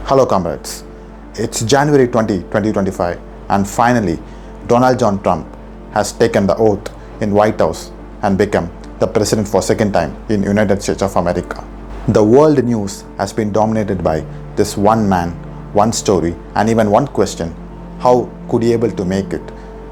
Hello comrades, it's January 2025 and finally Donald John Trump has taken the oath in White House and become the president for second time in United States of America. The world news has been dominated by this one man, one story and even one question: how could he able to make it?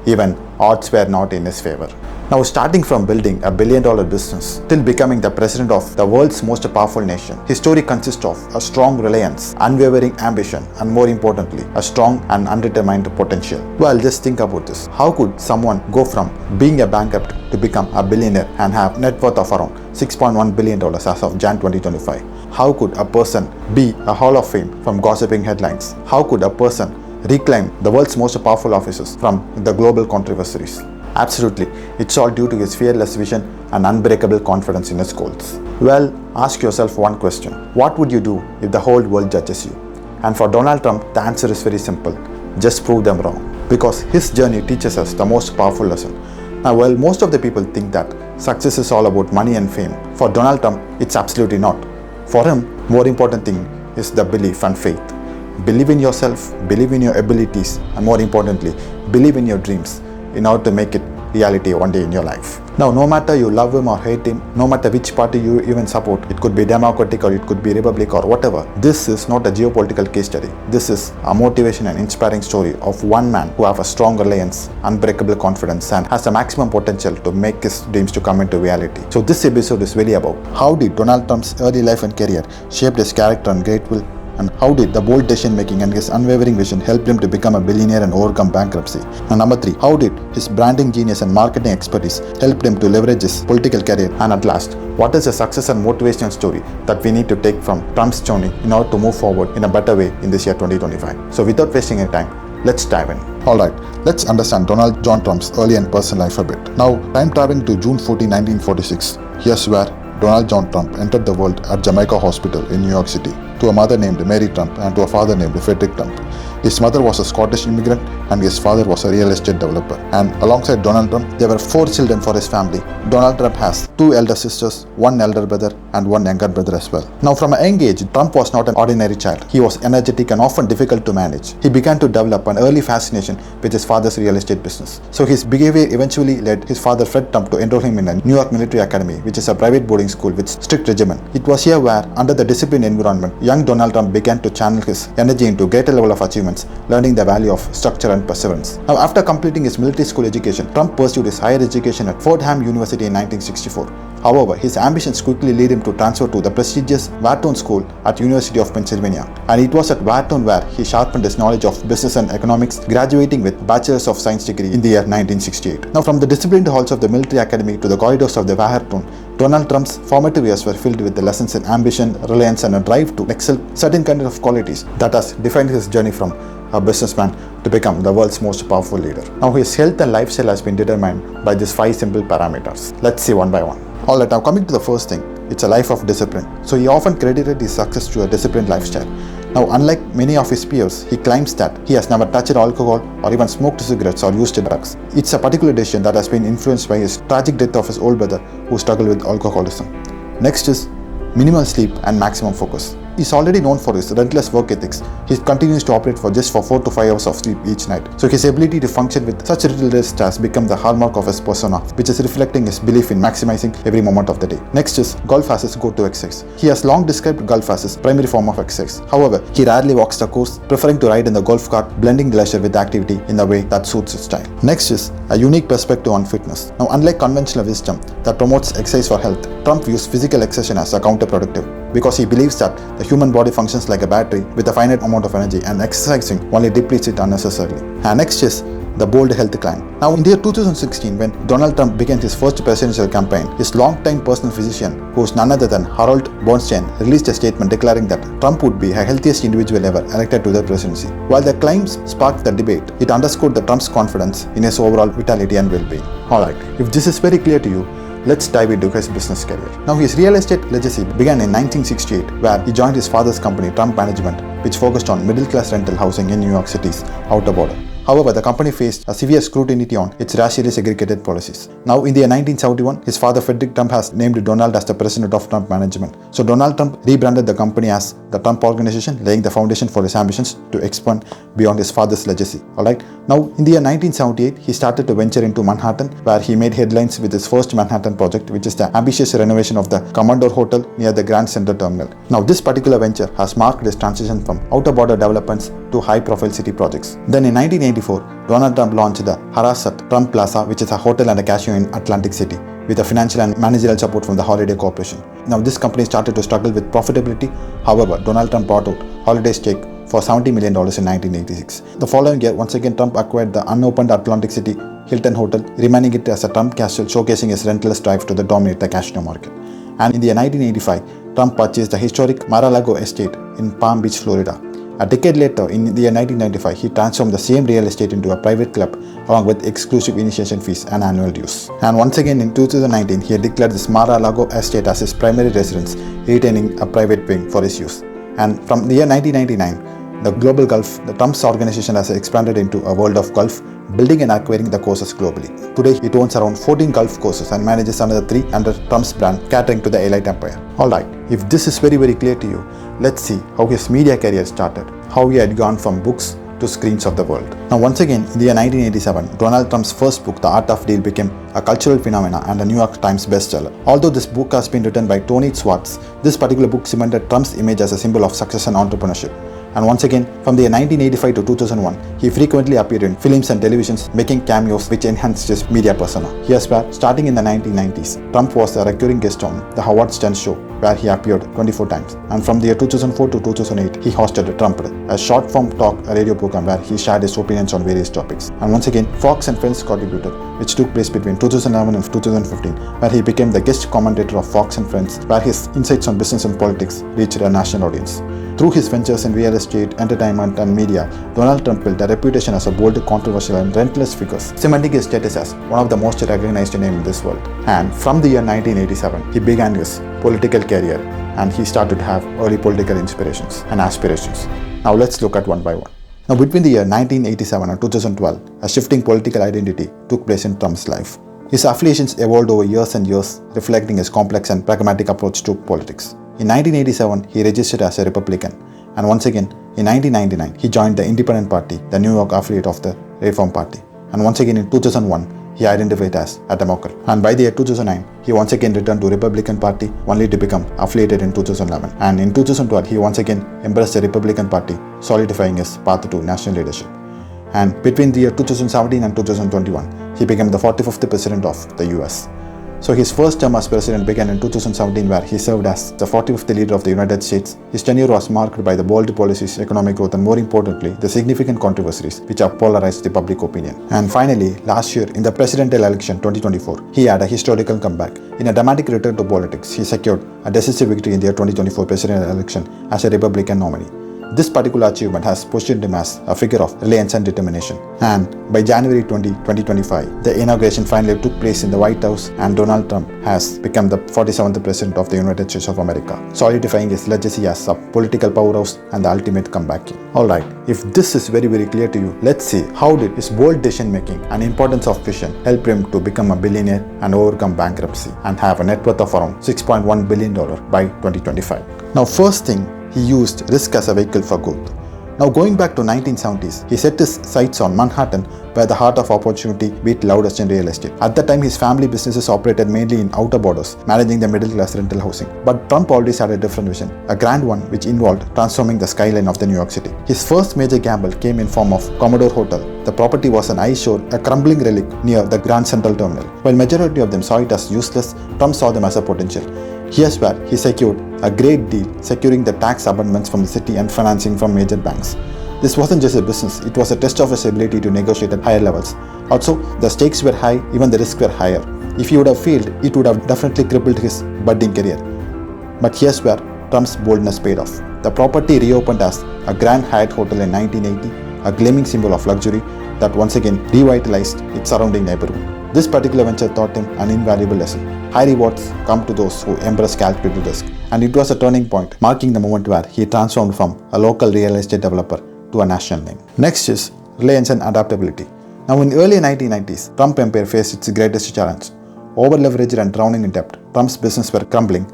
Even odds were not in his favor. Now, starting from building a billion-dollar business till becoming the president of the world's most powerful nation, his story consists of a strong reliance, unwavering ambition, and more importantly, a strong and undetermined potential. Well, just think about this. How could someone go from being a bankrupt to become a billionaire and have net worth of around $6.1 billion as of Jan 2025? How could a person be a Hall of Fame from gossiping headlines? How could a person reclaim the world's most powerful offices from the global controversies? Absolutely, it's all due to his fearless vision and unbreakable confidence in his goals. Well, ask yourself one question: what would you do if the whole world judges you? And for Donald Trump, the answer is very simple: just prove them wrong. Because his journey teaches us the most powerful lesson. Now, while most of the people think that success is all about money and fame, for Donald Trump, it's absolutely not. For him, more important thing is the belief and faith. Believe in yourself, believe in your abilities, and more importantly, believe in your dreams in order to make it reality one day in your life. Now, no matter you love him or hate him, no matter which party you even support, it could be Democratic or it could be Republic or whatever, this is not a geopolitical case study. This is a motivation and inspiring story of one man who have a strong reliance, unbreakable confidence and has the maximum potential to make his dreams to come into reality. So this episode is really about how did Donald Trump's early life and career shaped his character and great will, and how did the bold decision making and his unwavering vision help him to become a billionaire and overcome bankruptcy. And number 3, how did his branding genius and marketing expertise help him to leverage his political career? And at last, what is the success and motivational story that we need to take from Trump's journey in order to move forward in a better way in this year 2025? So without wasting any time, let's dive in. Alright, let's understand Donald John Trump's early and personal life a bit. Now, time traveling to June 14, 1946. Here's where Donald John Trump entered the world at Jamaica Hospital in New York City, to a mother named Mary Trump and to a father named Frederick Trump. His mother was a Scottish immigrant and his father was a real estate developer. And alongside Donald Trump, there were 4 children for his family. Donald Trump has 2 elder sisters, 1 elder brother and 1 younger brother as well. Now, from a young age, Trump was not an ordinary child. He was energetic and often difficult to manage. He began to develop an early fascination with his father's real estate business. So his behavior eventually led his father Fred Trump to enroll him in a New York Military Academy, which is a private boarding school with strict regimen. It was here where, under the disciplined environment, young Donald Trump began to channel his energy into greater level of achievements, learning the value of structure and perseverance. Now, after completing his military school education, Trump pursued his higher education at Fordham University in 1964. However, his ambitions quickly led him to transfer to the prestigious Wharton School at University of Pennsylvania. And it was at Wharton where he sharpened his knowledge of business and economics, graduating with Bachelor's of Science degree in the year 1968. Now, from the disciplined halls of the military academy to the corridors of the Wharton, Donald Trump's formative years were filled with the lessons in ambition, reliance and a drive to excel, certain kind of qualities that has defined his journey from a businessman to become the world's most powerful leader. Now, his health and lifestyle has been determined by these 5 simple parameters. Let's see one by one. Alright, now coming to the first thing, it's a life of discipline. So he often credited his success to a disciplined lifestyle. Now, unlike many of his peers, he claims that he has never touched alcohol or even smoked cigarettes or used drugs. It's a particular decision that has been influenced by his tragic death of his older brother who struggled with alcoholism. Next is minimal sleep and maximum focus. He's already known for his relentless work ethics. He continues to operate for just 4 to 5 hours of sleep each night. So his ability to function with such little rest has become the hallmark of his persona, which is reflecting his belief in maximizing every moment of the day. Next is golf as his go-to exercise. He has long described golf as his primary form of exercise. However, he rarely walks the course, preferring to ride in the golf cart, blending leisure with activity in a way that suits his style. Next is a unique perspective on fitness. Now, unlike conventional wisdom that promotes exercise for health, Trump views physical exertion as a counterproductive, because he believes that the human body functions like a battery with a finite amount of energy and exercising only depletes it unnecessarily. And next is the bold health climb. Now, in the year 2016, when Donald Trump began his first presidential campaign, his longtime personal physician, who is none other than Harold Bernstein, released a statement declaring that Trump would be the healthiest individual ever elected to the presidency. While the claims sparked the debate, it underscored the Trump's confidence in his overall vitality and well-being. Alright, if this is very clear to you, let's dive into his business career. Now, his real estate legacy began in 1968, where he joined his father's company, Trump Management, which focused on middle-class rental housing in New York City's outer border. However, the company faced a severe scrutiny on its racially segregated policies. Now, in the year 1971, his father Frederick Trump has named Donald as the president of Trump Management. So, Donald Trump rebranded the company as the Trump Organization, laying the foundation for his ambitions to expand beyond his father's legacy. Alright. Now, in the year 1978, he started to venture into Manhattan, where he made headlines with his first Manhattan project, which is the ambitious renovation of the Commodore Hotel near the Grand Central Terminal. Now, this particular venture has marked his transition from outer border developments to high-profile city projects. Then in 1984, Donald Trump launched the Harrah's Trump Plaza, which is a hotel and a casino in Atlantic City, with a financial and managerial support from the Holiday Corporation. Now, this company started to struggle with profitability. However, Donald Trump bought out Holiday's stake for $70 million in 1986. The following year, once again, Trump acquired the unopened Atlantic City Hilton Hotel, remaining it as a Trump castle, showcasing his relentless drive to dominate the casino market. And in the year 1985, Trump purchased the historic Mar-a-Lago estate in Palm Beach, Florida. A decade later, in the year 1995, he transformed the same real estate into a private club along with exclusive initiation fees and annual dues. And once again in 2019, he declared this Mar-a-Lago estate as his primary residence, retaining a private wing for his use. And from the year 1999, the global Gulf, the Trump's organization has expanded into a world of golf, building and acquiring the courses globally. Today, it owns around 14 golf courses and manages another 3 under Trump's brand, catering to the elite empire. Alright, if this is very clear to you, let's see how his media career started, how he had gone from books to screens of the world. Now, once again, in the year 1987, Donald Trump's first book, The Art of Deal, became a cultural phenomenon and a New York Times bestseller. Although this book has been written by Tony Schwartz, this particular book cemented Trump's image as a symbol of success and entrepreneurship. And once again, from the year 1985 to 2001, he frequently appeared in films and televisions, making cameos which enhanced his media persona. Here's where, starting in the 1990s, Trump was a recurring guest on The Howard Stern Show, where he appeared 24 times. And from the year 2004 to 2008, he hosted Trumped, a short-form talk radio program where he shared his opinions on various topics. And once again, Fox and Friends contributed, which took place between 2011 and 2015, where he became the guest commentator of Fox and Friends, where his insights on business and politics reached a national audience. Through his ventures in real estate, entertainment, and media, Donald Trump built a reputation as a bold, controversial, and relentless figure, cementing his status as one of the most recognized names in this world. And from the year 1987, he began his political career, and he started to have early political inspirations and aspirations. Now let's look at one by one. Now, between the year 1987 and 2012, a shifting political identity took place in Trump's life. His affiliations evolved over years and years, reflecting his complex and pragmatic approach to politics. In 1987, he registered as a Republican, and once again, in 1999, he joined the Independent Party, the New York affiliate of the Reform Party. And once again in 2001, he identified as a Democrat. And by the year 2009, he once again returned to Republican Party, only to become affiliated in 2011. And in 2012, he once again embraced the Republican Party, solidifying his path to national leadership. And between the year 2017 and 2021, he became the 45th president of the US. So his first term as president began in 2017, where he served as the 45th leader of the United States. His tenure was marked by the bold policies, economic growth, and more importantly, the significant controversies which have polarized the public opinion. And finally, last year in the presidential election 2024, he had a historical comeback. In a dramatic return to politics, he secured a decisive victory in the year 2024 presidential election as a Republican nominee. This particular achievement has positioned him as a figure of reliance and determination. And by January 2025, the inauguration finally took place in the White House, and Donald Trump has become the 47th President of the United States of America, solidifying his legacy as a political powerhouse and the ultimate comeback king. Alright, if this is very clear to you, let's see how did his bold decision making and importance of vision help him to become a billionaire and overcome bankruptcy and have a net worth of around $6.1 billion by 2025. Now, first thing, he used risk as a vehicle for growth. Now, going back to 1970s, he set his sights on Manhattan, where the heart of opportunity beat loudest in real estate. At that time, his family businesses operated mainly in outer borders, managing the middle-class rental housing. But Trump always had a different vision, a grand one which involved transforming the skyline of the New York City. His first major gamble came in form of Commodore Hotel. The property was an eyesore, a crumbling relic near the Grand Central Terminal. While majority of them saw it as useless, Trump saw them as a potential. Here's where he secured a great deal, securing the tax abundance from the city and financing from major banks. This wasn't just a business, it was a test of his ability to negotiate at higher levels. Also, the stakes were high, even the risks were higher. If he would have failed, it would have definitely crippled his budding career. But here's where Trump's boldness paid off. The property reopened as a Grand Hyatt Hotel in 1980, a gleaming symbol of luxury that once again revitalized its surrounding neighborhood. This particular venture taught him an invaluable lesson. High rewards come to those who embrace calculated risk. And it was a turning point, marking the moment where he transformed from a local real estate developer to a national name. Next is reliance and adaptability. Now in the early 1990s, Trump empire faced its greatest challenge. Over-leveraged and drowning in debt, Trump's business were crumbling.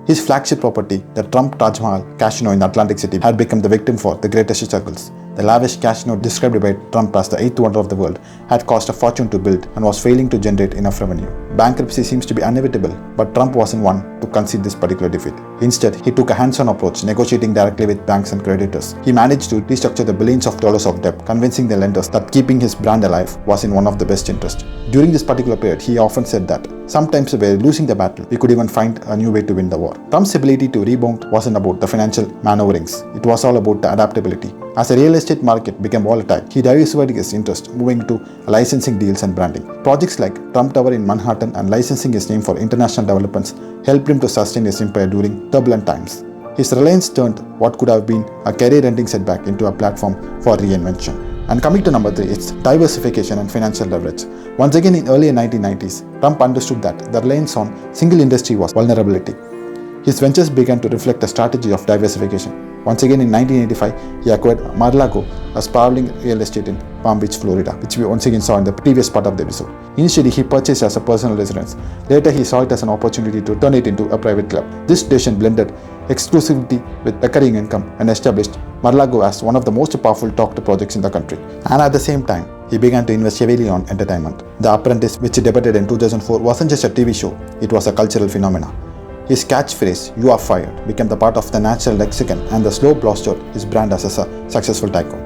His flagship property, the Trump Taj Mahal casino in Atlantic City, had become the victim for the greatest struggles. The lavish casino, described by Trump as the eighth wonder of the world, had cost a fortune to build and was failing to generate enough revenue. Bankruptcy seems to be inevitable, but Trump wasn't one to concede this particular defeat. Instead, he took a hands-on approach, negotiating directly with banks and creditors. He managed to restructure the billions of dollars of debt, convincing the lenders that keeping his brand alive was in one of the best interests. During this particular period, he often said that sometimes we were losing the battle, we could even find a new way to win the war. Trump's ability to rebound wasn't about the financial maneuverings, it was all about the adaptability. As the real estate market became volatile, he diversified his interest, moving to licensing deals and branding. Projects like Trump Tower in Manhattan and licensing his name for international developments helped him to sustain his empire during turbulent times. His reliance turned what could have been a career-ending setback into a platform for reinvention. And coming to number 3, it's diversification and financial leverage. Once again in early 1990s, Trump understood that the reliance on single industry was vulnerability. His ventures began to reflect a strategy of diversification. Once again in 1985, he acquired Mar-a-Lago, a sprawling real estate in Palm Beach, Florida, which we once again saw in the previous part of the episode. Initially, he purchased as a personal residence. Later, he saw it as an opportunity to turn it into a private club. This decision blended exclusivity with recurring income and established Mar-a-Lago as one of the most powerful talked projects in the country. And at the same time, he began to invest heavily on entertainment. The Apprentice, which debuted in 2004, wasn't just a TV show, it was a cultural phenomenon. His catchphrase, "You are fired," became the part of the national lexicon and the slow bolstered his brand as a successful tycoon.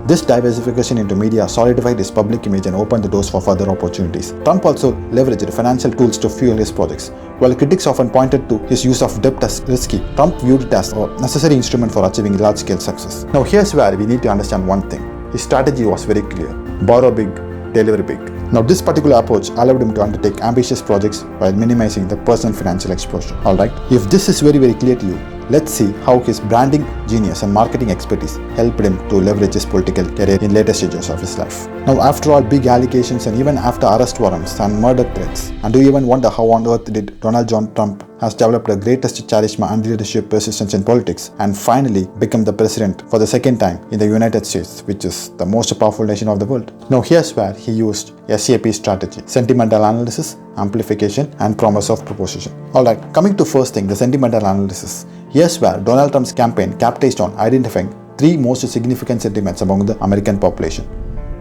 This diversification into media solidified his public image and opened the doors for further opportunities. Trump also leveraged financial tools to fuel his projects. While critics often pointed to his use of debt as risky, Trump viewed it as a necessary instrument for achieving large-scale success. Now here's where we need to understand one thing. His strategy was very clear. Borrow big, deliver big. Now this particular approach allowed him to undertake ambitious projects while minimizing the personal financial exposure. Alright, if this is very clear to you, let's see how his branding genius and marketing expertise helped him to leverage his political career in later stages of his life. Now after all big allegations and even after arrest warrants and murder threats, and do you even wonder how on earth did Donald John Trump has developed the greatest charisma and leadership persistence in politics and finally become the president for the second time in the United States, which is the most powerful nation of the world. Now here's where he used SAP strategy: sentimental analysis, amplification, and promise of proposition. Alright, coming to first thing, the sentimental analysis. Here's where Donald Trump's campaign capitalized on identifying 3 most significant sentiments among the American population.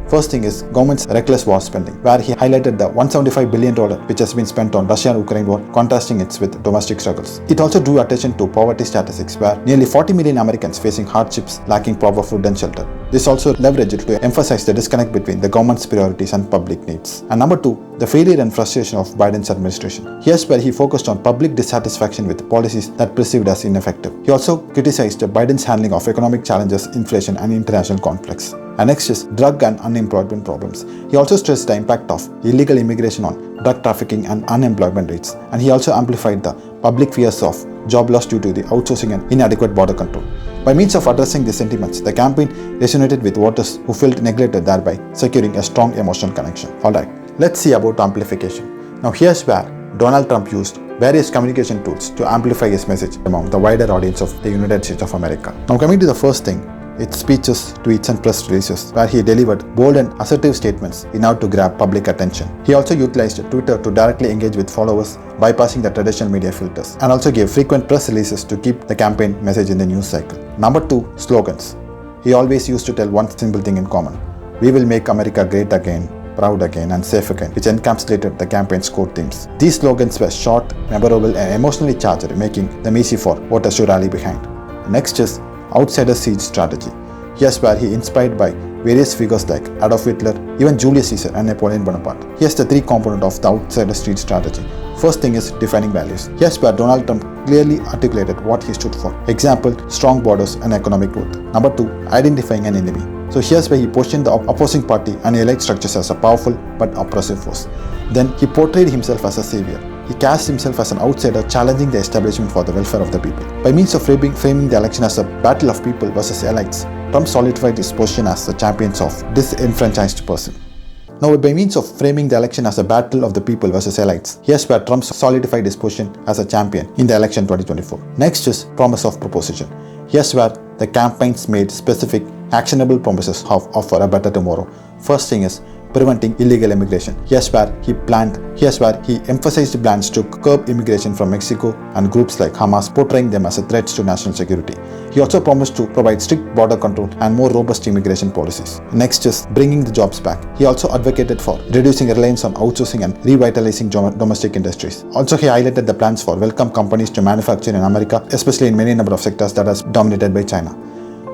First thing is government's reckless war spending, where he highlighted the $175 billion which has been spent on Russia-Ukraine war, contrasting it with domestic struggles. It also drew attention to poverty statistics, where nearly 40 million Americans facing hardships, lacking proper food and shelter. This also leveraged to emphasize the disconnect between the government's priorities and public needs. And number 2, the failure and frustration of Biden's administration. Here's where he focused on public dissatisfaction with policies that perceived as ineffective. He also criticized Biden's handling of economic challenges, inflation, and international conflicts. And next is drug and unemployment problems. He also stressed the impact of illegal immigration on drug trafficking and unemployment rates. And he also amplified the public fears of job loss due to the outsourcing and inadequate border control. By means of addressing these sentiments, the campaign resonated with voters who felt neglected, thereby securing a strong emotional connection. Alright, let's see about amplification. Now here's where Donald Trump used various communication tools to amplify his message among the wider audience of the United States of America. Now coming to the first thing, it's speeches, tweets, and press releases, where he delivered bold and assertive statements in order to grab public attention. He also utilized Twitter to directly engage with followers, bypassing the traditional media filters, and also gave frequent press releases to keep the campaign message in the news cycle. Number 2, slogans. He always used to tell one simple thing in common: "We will make America great again, proud again, and safe again," which encapsulated the campaign's core themes. These slogans were short, memorable, and emotionally charged, making them easy for voters to rally behind. Next is outsider siege strategy. Here's where he inspired by various figures like Adolf Hitler, even Julius Caesar, and Napoleon Bonaparte. Here's the 3 components of the outsider siege strategy. First thing is defining values. Here's where Donald Trump clearly articulated what he stood for. Example, strong borders and economic growth. Number 2, identifying an enemy. So here's where he positioned the opposing party and elite structures as a powerful but oppressive force. Then he portrayed himself as a savior. He cast himself as an outsider, challenging the establishment for the welfare of the people. By means of framing the election as a battle of people versus elites, Trump solidified his position as the champion of disenfranchised person. Now, by means of framing the election as a battle of the people versus elites, here's where Trump solidified his position as a champion in the election 2024. Next is promise of proposition. Here's where the campaigns made specific, actionable promises of for a better tomorrow. First thing is preventing illegal immigration. Here's where he emphasized plans to curb immigration from Mexico and groups like Hamas, portraying them as a threat to national security. He also promised to provide strict border control and more robust immigration policies. Next is bringing the jobs back. He also advocated for reducing reliance on outsourcing and revitalizing domestic industries. Also, he highlighted the plans for welcome companies to manufacture in America, especially in many number of sectors that are dominated by China.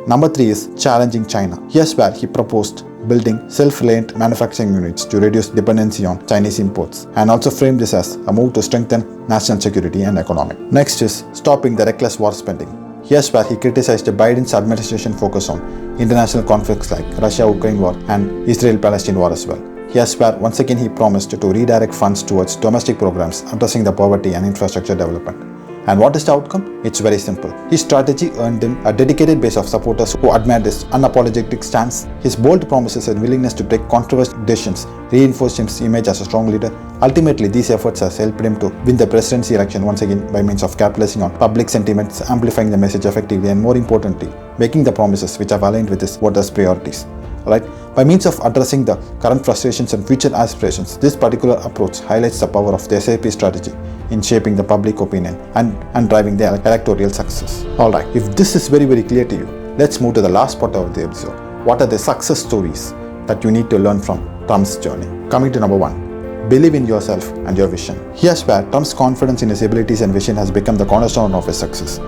Number 3 is challenging China. Here's where he proposed building self-reliant manufacturing units to reduce dependency on Chinese imports, and also framed this as a move to strengthen national security and economy. Next is stopping the reckless war spending. Here's where he criticized Biden's administration focus on international conflicts like Russia-Ukraine war and Israel-Palestine war as well. Here's where once again he promised to redirect funds towards domestic programs addressing the poverty and infrastructure development. And what is the outcome? It's very simple. His strategy earned him a dedicated base of supporters who admired his unapologetic stance. His bold promises and willingness to take controversial decisions reinforced his image as a strong leader. Ultimately, these efforts have helped him to win the presidency election once again by means of capitalizing on public sentiments, amplifying the message effectively, and more importantly, making the promises which have aligned with his voters' priorities. Alright, by means of addressing the current frustrations and future aspirations, this particular approach highlights the power of the SAP strategy in shaping the public opinion and driving the electoral success. Alright, if this is very clear to you, let's move to the last part of the episode. What are the success stories that you need to learn from Trump's journey? Coming to number 1, believe in yourself and your vision. Here's where Trump's confidence in his abilities and vision has become the cornerstone of his success.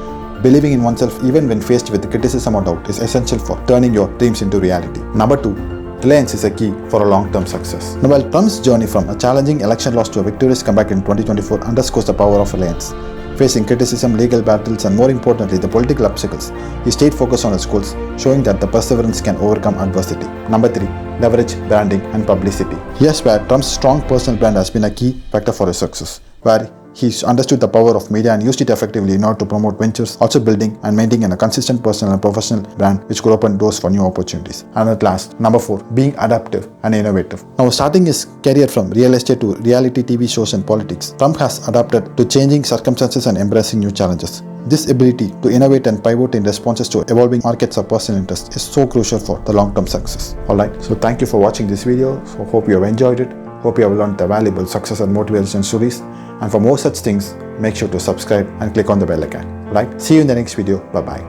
Believing in oneself even when faced with criticism or doubt is essential for turning your dreams into reality. Number 2, reliance is a key for a long-term success. Now, while Trump's journey from a challenging election loss to a victorious comeback in 2024 underscores the power of reliance, facing criticism, legal battles, and more importantly, the political obstacles, he stayed focused on his goals, showing that the perseverance can overcome adversity. Number 3, leverage, branding, and publicity. Here's where Trump's strong personal brand has been a key factor for his success, where he understood the power of media and used it effectively in order to promote ventures, also building and maintaining a consistent personal and professional brand which could open doors for new opportunities. And at last, number 4, being adaptive and innovative. Now, starting his career from real estate to reality TV shows and politics, Trump has adapted to changing circumstances and embracing new challenges. This ability to innovate and pivot in responses to evolving markets of personal interest is so crucial for the long-term success. Alright, so thank you for watching this video. So hope you have enjoyed it. Hope you have learned the valuable success and motivation stories. And for more such things, make sure to subscribe and click on the bell icon. Right? See you in the next video. Bye-bye.